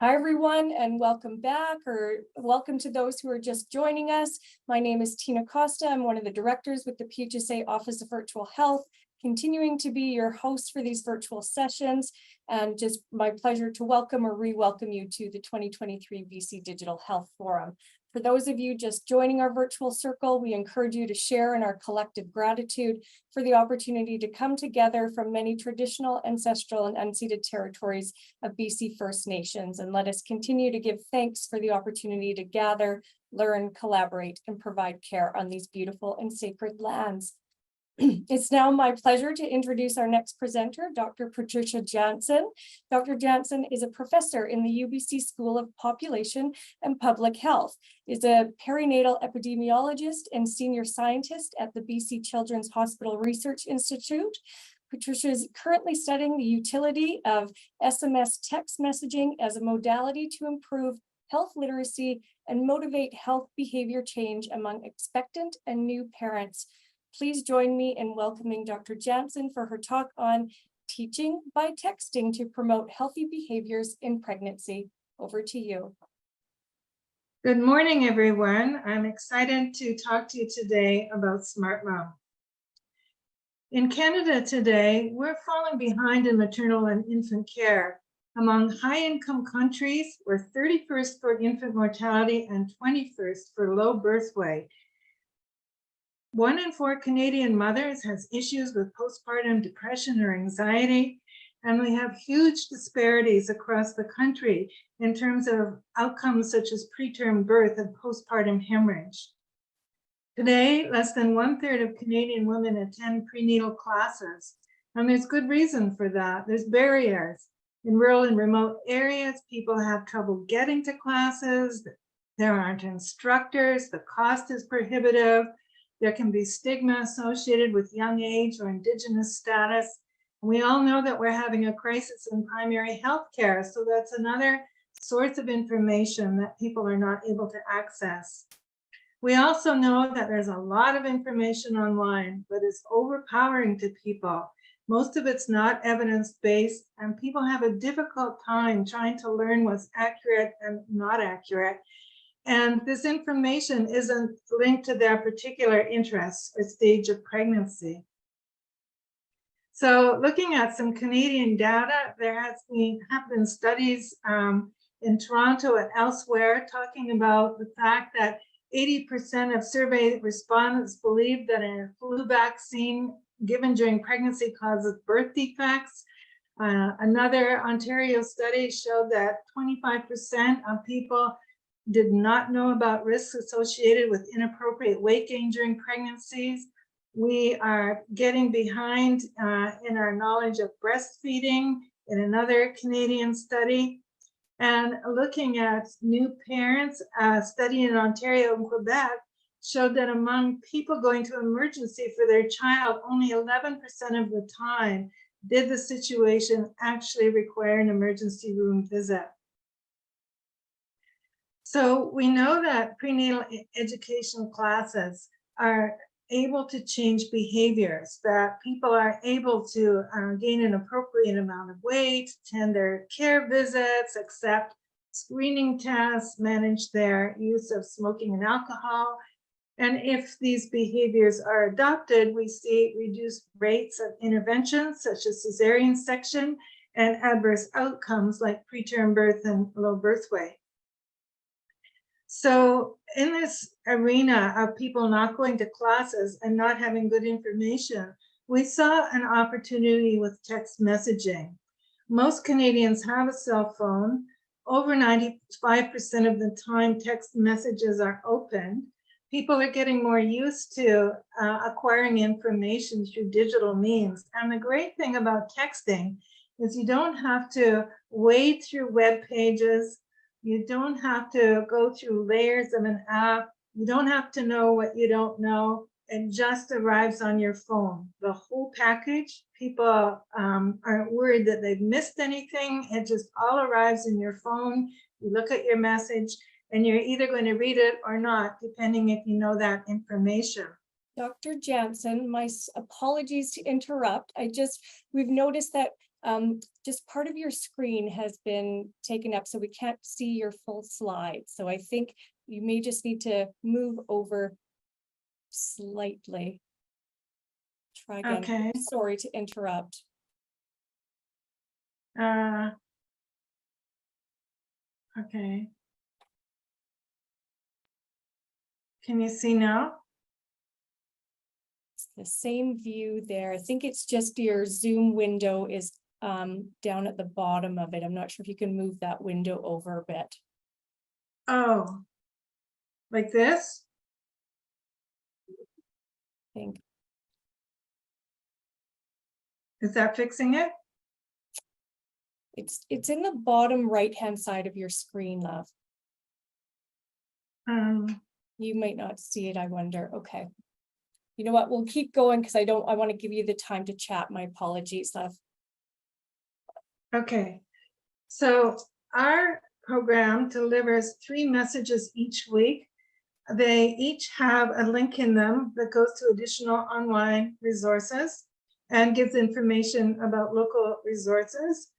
Hi, everyone, and welcome back, or welcome to those who are just joining us. My name is Tina Costa. I'm one of the directors with the PHSA Office of Virtual Health, continuing to be your host for these virtual sessions, and just my pleasure to welcome or re-welcome you to the 2023 BC Digital Health Forum. For those of you just joining our virtual circle, we encourage you to share in our collective gratitude for the opportunity to come together from many traditional, ancestral, and unceded territories of BC First Nations, and let us continue to give thanks for the opportunity to gather, learn, collaborate, and provide care on these beautiful and sacred lands. It's now my pleasure to introduce our next presenter, Dr. Patricia Janssen. Dr. Janssen is a professor in the UBC School of Population and Public Health, is a perinatal epidemiologist and senior scientist at the BC Children's Hospital Research Institute. Patricia is currently studying the utility of SMS text messaging as a modality to improve health literacy and motivate health behavior change among expectant and new parents. Please join me in welcoming Dr. Janssen for her talk on teaching by texting to promote healthy behaviors in pregnancy. Over to you. Good morning, everyone. I'm excited to talk to you today about Smart Mom. In Canada today, we're falling behind in maternal and infant care. Among high-income countries, we're 31st for infant mortality and 21st for low birth weight. 1 in 4 Canadian mothers has issues with postpartum depression or anxiety, and we have huge disparities across the country in terms of outcomes such as preterm birth and postpartum hemorrhage. Today, less than 1/3 of Canadian women attend prenatal classes, and there's good reason for that. There's barriers. In rural and remote areas, people have trouble getting to classes. There aren't instructors. The cost is prohibitive. There can be stigma associated with young age or Indigenous status. We all know that we're having a crisis in primary health care, so that's another source of information that people are not able to access. We also know that there's a lot of information online, but it's overpowering to people. Most of it's not evidence-based, and people have a difficult time trying to learn what's accurate and not accurate. And this information isn't linked to their particular interests or stage of pregnancy. So looking at some Canadian data, there have been studies in Toronto and elsewhere talking about the fact that 80% of survey respondents believe that a flu vaccine given during pregnancy causes birth defects. Another Ontario study showed that 25% of people did not know about risks associated with inappropriate weight gain during pregnancies. We are getting behind in our knowledge of breastfeeding in another Canadian study. And looking at new parents, a study in Ontario and Quebec showed that among people going to emergency for their child, only 11% of the time did the situation actually require an emergency room visit. So we know that prenatal education classes are able to change behaviors, that people are able to gain an appropriate amount of weight, attend their care visits, accept screening tests, manage their use of smoking and alcohol. And if these behaviors are adopted, we see reduced rates of interventions such as cesarean section and adverse outcomes like preterm birth and low birth weight. So in this arena of people not going to classes and not having good information, we saw an opportunity with text messaging. Most Canadians have a cell phone. Over 95% of the time, text messages are opened. People are getting more used to acquiring information through digital means. And the great thing about texting is you don't have to wade through web pages. You don't have to go through layers of an app. You don't have to know what you don't know. It just arrives on your phone. The whole package, people aren't worried that they've missed anything. It just all arrives in your phone. You look at your message and you're either going to read it or not, depending if you know that information. Dr. Janssen, my apologies to interrupt. We've noticed that just part of your screen has been taken up, so we can't see your full slide. So I think you may just need to move over slightly. Try again. Okay. Sorry to interrupt. Okay. Can you see now? It's the same view there. I think it's just your Zoom window is down at the bottom of it. I'm not sure if you can move that window over a bit. Oh, like this? I think. Is that fixing it? It's in the bottom right-hand side of your screen, love. You might not see it, I wonder. Okay. You know what? We'll keep going because I want to give you the time to chat. My apologies, love. Okay. So our program delivers 3 messages each week. They each have a link in them that goes to additional online resources and gives information about local resources.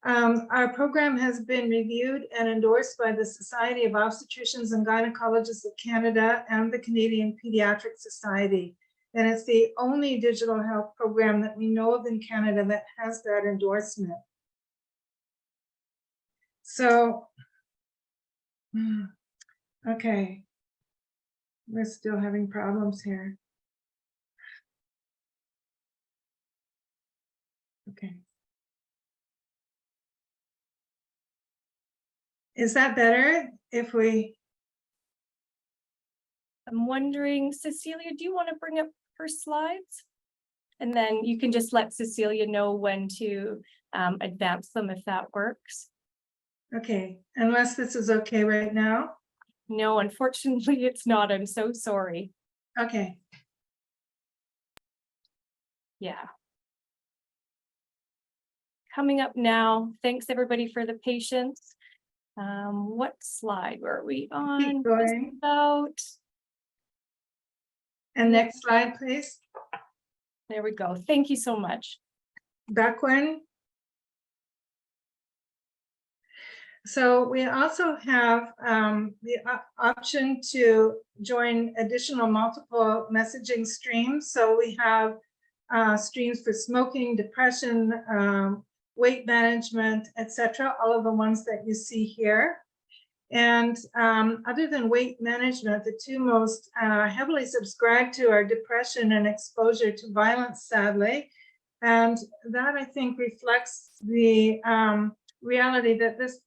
Our program has been reviewed and endorsed by the Society of Obstetricians and Gynecologists of Canada and the Canadian Pediatric Society. And it's the only digital health program that we know of in Canada that has that endorsement. So, okay, we're still having problems here. Okay. Is that better if we? I'm wondering, Cecilia, do you want to bring up her slides? And then you can just let Cecilia know when to advance them if that works. Okay, unless this is okay right now. No, unfortunately, it's not. I'm so sorry. Okay. Yeah. Coming up now. Thanks everybody for the patience. What slide were we on? Keep going. Just about. And next slide, please. There we go. Thank you so much. Back one. So we also have the option to join additional multiple messaging streams. So we have streams for smoking, depression, weight management, etc. All of the ones that you see here. And other than weight management, the 2 most heavily subscribed to are depression and exposure to violence, sadly. And that, I think, reflects the reality that this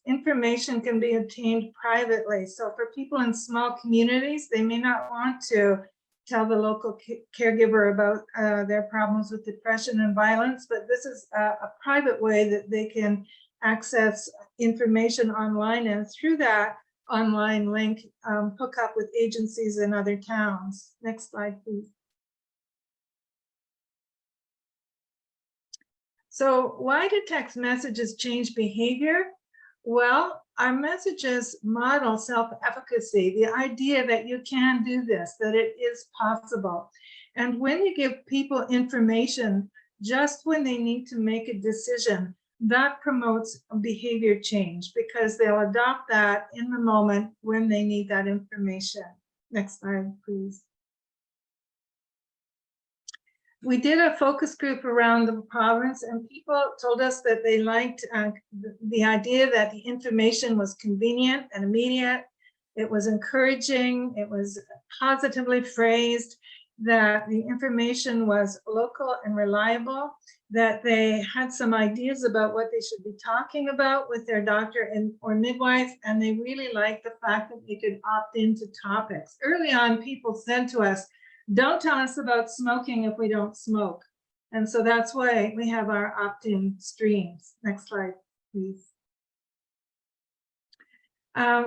information can be obtained privately. So for people in small communities, they may not want to tell the local caregiver about their problems with depression and violence, but this is a private way that they can access information online, and through that online link, hook up with agencies in other towns. Next slide, please. So why do text messages change behavior? Well, our messages model self-efficacy, the idea that you can do this, that it is possible. And when you give people information just when they need to make a decision, that promotes behavior change because they'll adopt that in the moment when they need that information. Next slide, please. We did a focus group around the province, and people told us that they liked the idea that the information was convenient and immediate. It was encouraging, it was positively phrased, that the information was local and reliable, that they had some ideas about what they should be talking about with their doctor or midwife, and they really liked the fact that they could opt into topics. Early on, people said to us, don't tell us about smoking if we don't smoke. And so that's why we have our opt-in streams. Next slide, please.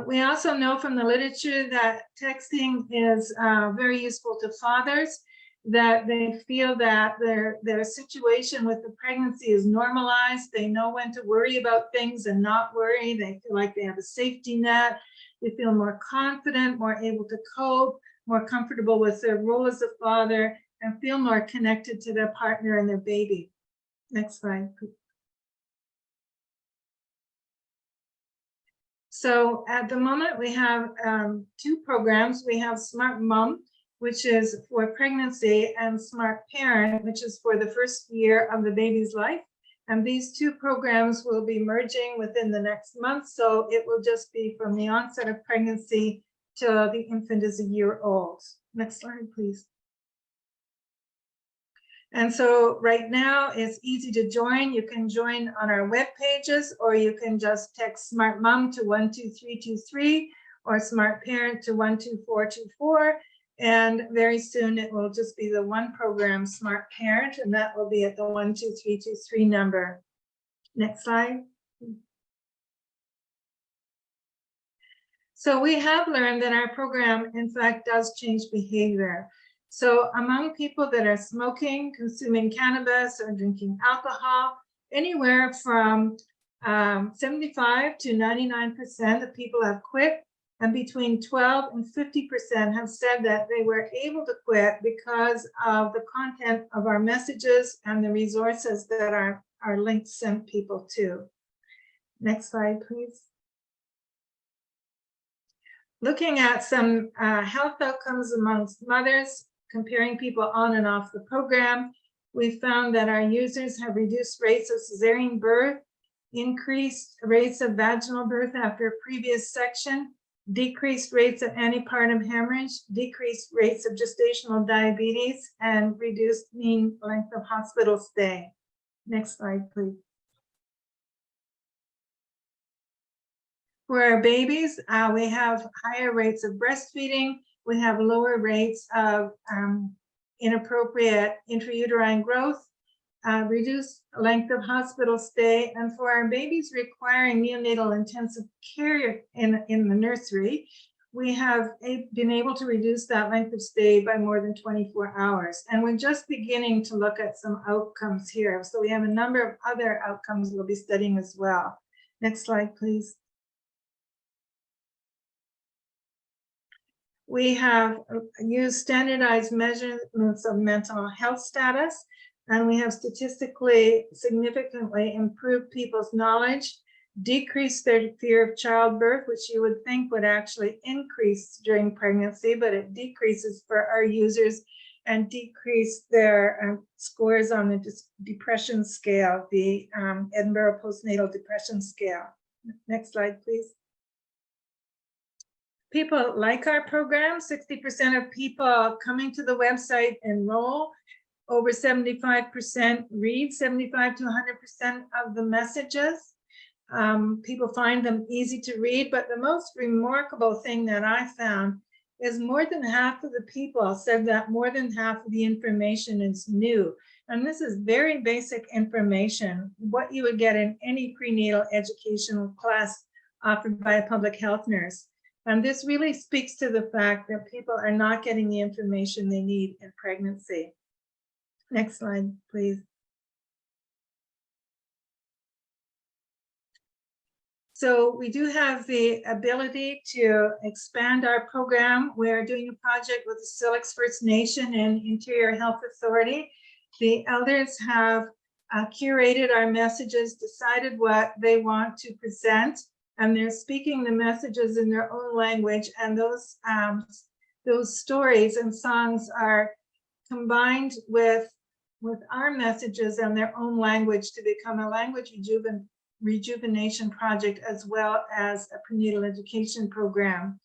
We also know from the literature that texting is very useful to fathers, that they feel that their situation with the pregnancy is normalized. They know when to worry about things and not worry. They feel like they have a safety net. They feel more confident, more able to cope, more comfortable with their role as a father, and feel more connected to their partner and their baby. Next slide, please. So at the moment, we have two programs. We have Smart Mom, which is for pregnancy, and Smart Parent, which is for the first year of the baby's life. And these two programs will be merging within the next month. So it will just be from the onset of pregnancy till the infant is a year old. Next slide, please. And so right now it's easy to join. You can join on our web pages, or you can just text Smart Mom to 12323 or Smart Parent to 12424. And very soon it will just be the one program, Smart Parent, and that will be at the 12323 number. Next slide. So we have learned that our program, in fact, does change behavior. So among people that are smoking, consuming cannabis, or drinking alcohol, anywhere from 75 to 99% of people have quit, and between 12 and 50% have said that they were able to quit because of the content of our messages and the resources that our links sent people to. Next slide, please. Looking at some health outcomes amongst mothers, comparing people on and off the program, we found that our users have reduced rates of cesarean birth, increased rates of vaginal birth after a previous section, decreased rates of antepartum hemorrhage, decreased rates of gestational diabetes, and reduced mean length of hospital stay. Next slide, please. For our babies, we have higher rates of breastfeeding. We have lower rates of inappropriate intrauterine growth, reduced length of hospital stay, and for our babies requiring neonatal intensive care in the nursery, we have been able to reduce that length of stay by more than 24 hours. And we're just beginning to look at some outcomes here. So we have a number of other outcomes we'll be studying as well. Next slide, please. We have used standardized measurements of mental health status, and we have statistically significantly improved people's knowledge, decreased their fear of childbirth, which you would think would actually increase during pregnancy, but it decreases for our users, and decrease their scores on the depression scale, the Edinburgh Postnatal Depression Scale. Next slide, please. People like our program. 60% of people coming to the website enroll. Over 75% read 75 to 100% of the messages. People find them easy to read, but the most remarkable thing that I found is more than half of the people said that more than half of the information is new. And this is very basic information, what you would get in any prenatal educational class offered by a public health nurse. And this really speaks to the fact that people are not getting the information they need in pregnancy. Next slide, please. So we do have the ability to expand our program. We're doing a project with the Silix First Nation and Interior Health Authority. The elders have curated our messages, decided what they want to present, and they're speaking the messages in their own language, and those stories and songs are combined with our messages and their own language to become a language rejuvenation project, as well as a prenatal education program.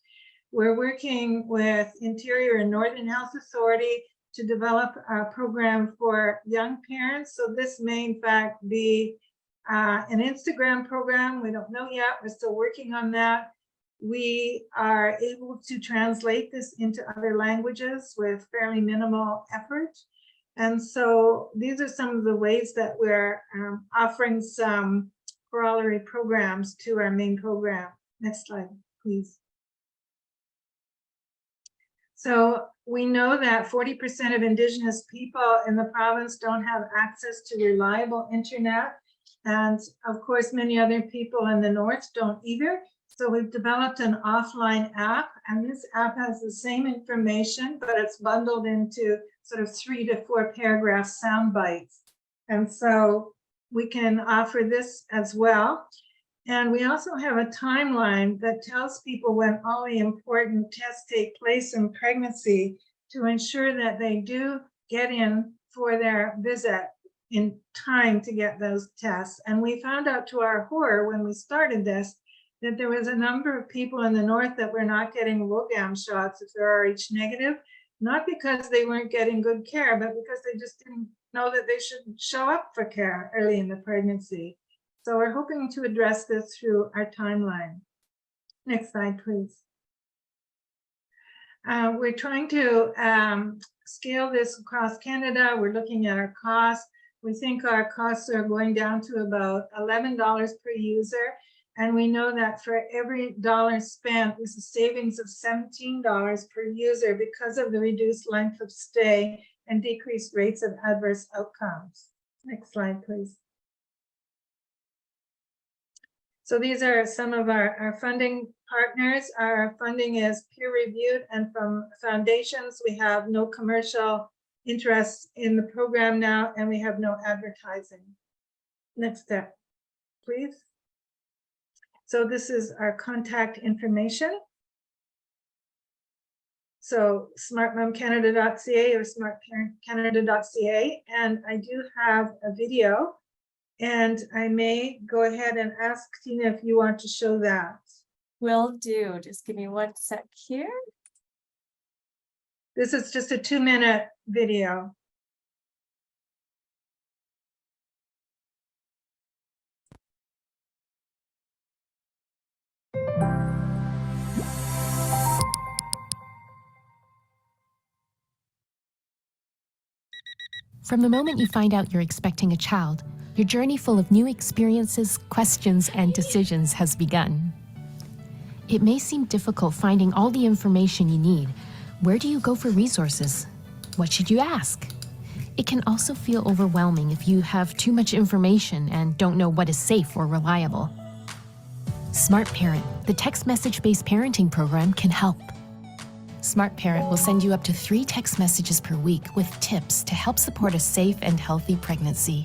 We're working with Interior and Northern Health Authority to develop a program for young parents. So this may in fact be an Instagram program. We don't know yet. We're still working on that. We are able to translate this into other languages with fairly minimal effort. And so these are some of the ways that we're offering some corollary programs to our main program. Next slide, please. So we know that 40% of Indigenous people in the province don't have access to reliable internet. And of course, many other people in the north don't either. So we've developed an offline app, and this app has the same information, but it's bundled into sort of 3 to 4 paragraph sound bites. And so we can offer this as well. And we also have a timeline that tells people when all the important tests take place in pregnancy to ensure that they do get in for their visit in time to get those tests. And we found out to our horror when we started this, that there was a number of people in the north that were not getting RhoGAM shots if they're Rh negative, not because they weren't getting good care, but because they just didn't know that they should show up for care early in the pregnancy. So we're hoping to address this through our timeline. Next slide, please. We're trying to scale this across Canada. We're looking at our costs. We think our costs are going down to about $11 per user. And we know that for every dollar spent, there's a savings of $17 per user because of the reduced length of stay and decreased rates of adverse outcomes. Next slide, please. So these are some of our funding partners. Our funding is peer-reviewed, and from foundations, we have no commercial interest in the program now, and we have no advertising. Next step, please. So this is our contact information. So smartmomcanada.ca or smartparentcanada.ca, and I do have a video. And I may go ahead and ask Tina if you want to show that. Will do. Just give me 1 sec here. This is just a 2-minute video. From the moment you find out you're expecting a child, your journey full of new experiences, questions, and decisions has begun. It may seem difficult finding all the information you need. Where do you go for resources? What should you ask? It can also feel overwhelming if you have too much information and don't know what is safe or reliable. Smart Parent, the text message-based parenting program, can help. Smart Parent will send you up to 3 text messages per week with tips to help support a safe and healthy pregnancy.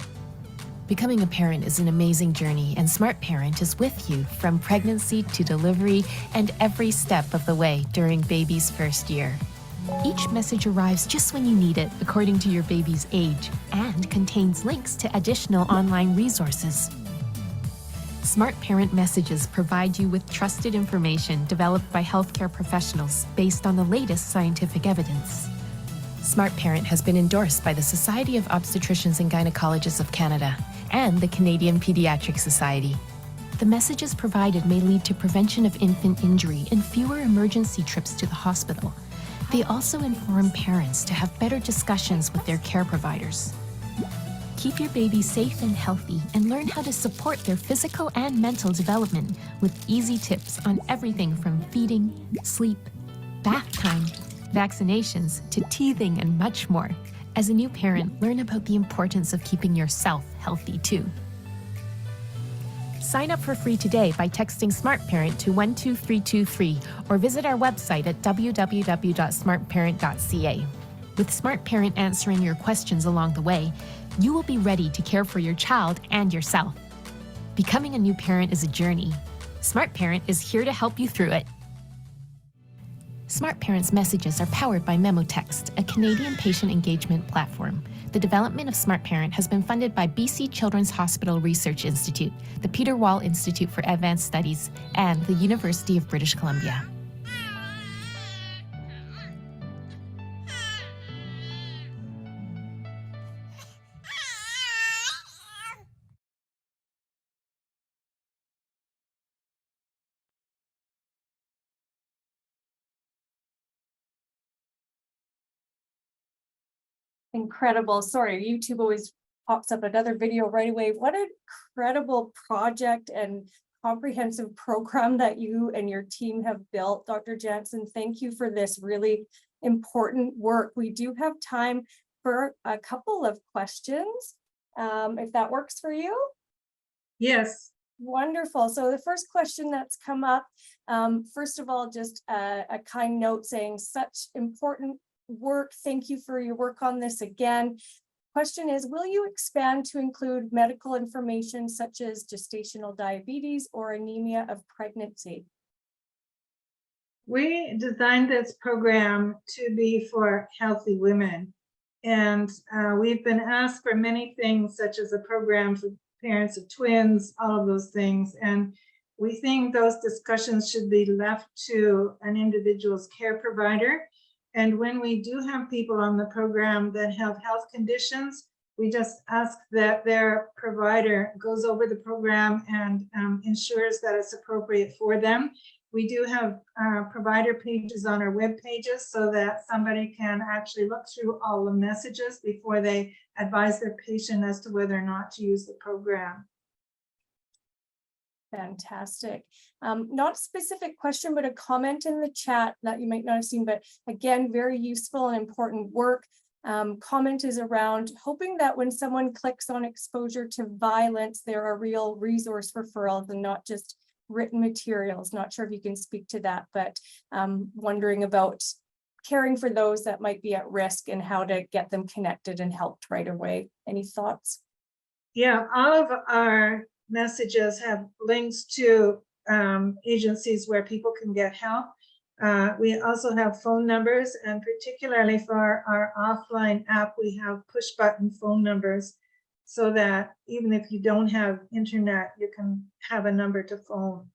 Becoming a parent is an amazing journey, and Smart Parent is with you from pregnancy to delivery and every step of the way during baby's first year. Each message arrives just when you need it, according to your baby's age, and contains links to additional online resources. Smart Parent messages provide you with trusted information developed by healthcare professionals based on the latest scientific evidence. Smart Parent has been endorsed by the Society of Obstetricians and Gynecologists of Canada and the Canadian Pediatric Society. The messages provided may lead to prevention of infant injury and fewer emergency trips to the hospital. They also inform parents to have better discussions with their care providers. Keep your baby safe and healthy and learn how to support their physical and mental development with easy tips on everything from feeding, sleep, bath time, vaccinations, to teething, and much more. As a new parent, learn about the importance of keeping yourself healthy too. Sign up for free today by texting Smart Parent to 12323 or visit our website at www.smartparent.ca. With Smart Parent answering your questions along the way, you will be ready to care for your child and yourself. Becoming a new parent is a journey. Smart Parent is here to help you through it. Smart Parent's messages are powered by MemoText, a Canadian patient engagement platform. The development of Smart Parent has been funded by BC Children's Hospital Research Institute, the Peter Wall Institute for Advanced Studies, and the University of British Columbia. Incredible. Sorry, YouTube always pops up another video right away. What an incredible project and comprehensive program that you and your team have built. Dr. Janssen, thank you for this really important work. We do have time for a couple of questions, if that works for you. Yes. Wonderful. So the first question that's come up, first of all, just a kind note saying such important work. Thank you for your work on this again. question is, will you expand to include medical information such as gestational diabetes or anemia of pregnancy? We designed this program to be for healthy women. And we've been asked for many things, such as a program for parents of twins, all of those things. And we think those discussions should be left to an individual's care provider. And when we do have people on the program that have health conditions, we just ask that their provider goes over the program and ensures that it's appropriate for them. We do have provider pages on our web pages so that somebody can actually look through all the messages before they advise their patient as to whether or not to use the program. Fantastic. Not a specific question, but a comment in the chat that you might not have seen, but again, very useful and important work. Comment is around hoping that when someone clicks on exposure to violence, there are real resource referrals and not just written materials. Not sure if you can speak to that, but wondering about caring for those that might be at risk and how to get them connected and helped right away. Any thoughts? Yeah, all of our messages have links to agencies where people can get help. We also have phone numbers, and particularly for our offline app, we have push button phone numbers so that even if you don't have internet, you can have a number to phone.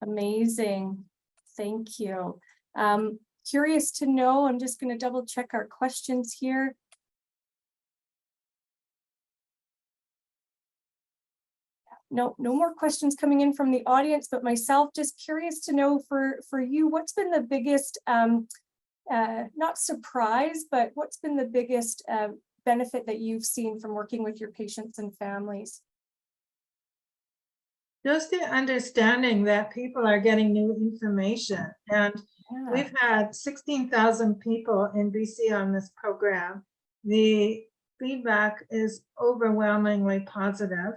Amazing. Thank you. Curious to know, I'm just going to double check our questions here. No more questions coming in from the audience, but myself just curious to know for you, what's been the biggest, not surprise, but what's been the biggest benefit that you've seen from working with your patients and families? Just the understanding that people are getting new information. And we've had 16,000 people in BC on this program. The feedback is overwhelmingly positive.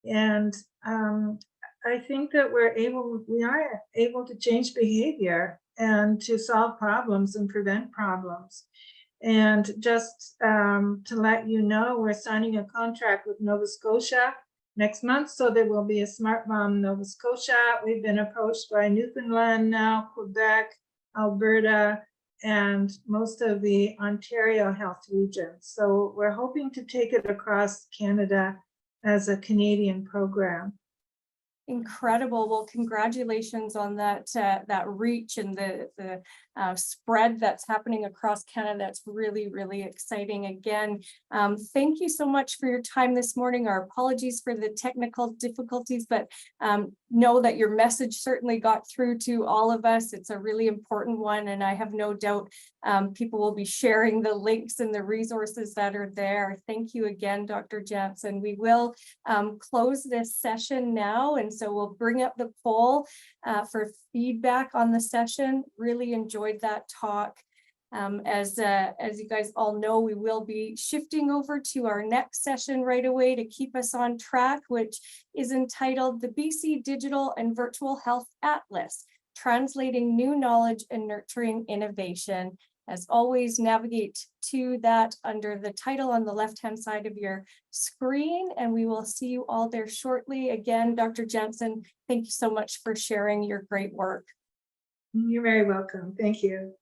And I think that we are able to change behavior and to solve problems and prevent problems. And just to let you know, we're signing a contract with Nova Scotia next month, so there will be a Smart Mom Nova Scotia. We've been approached by Newfoundland now, Quebec, Alberta, and most of the Ontario health regions. So we're hoping to take it across Canada as a Canadian program. Incredible. Well, congratulations on that reach and the spread that's happening across Canada. That's really, really exciting. Again, thank you so much for your time this morning. Our apologies for the technical difficulties, but know that your message certainly got through to all of us. It's a really important one, and I have no doubt people will be sharing the links and the resources that are there. Thank you again, Dr. Janssen. We will close this session now, and so we'll bring up the poll for feedback on the session. Really enjoyed that talk. As you guys all know, we will be shifting over to our next session right away to keep us on track, which is entitled the BC Digital and Virtual Health Atlas, Translating New Knowledge and Nurturing Innovation. As always, navigate to that under the title on the left-hand side of your screen, and we will see you all there shortly. Again, Dr. Janssen, thank you so much for sharing your great work. You're very welcome. Thank you.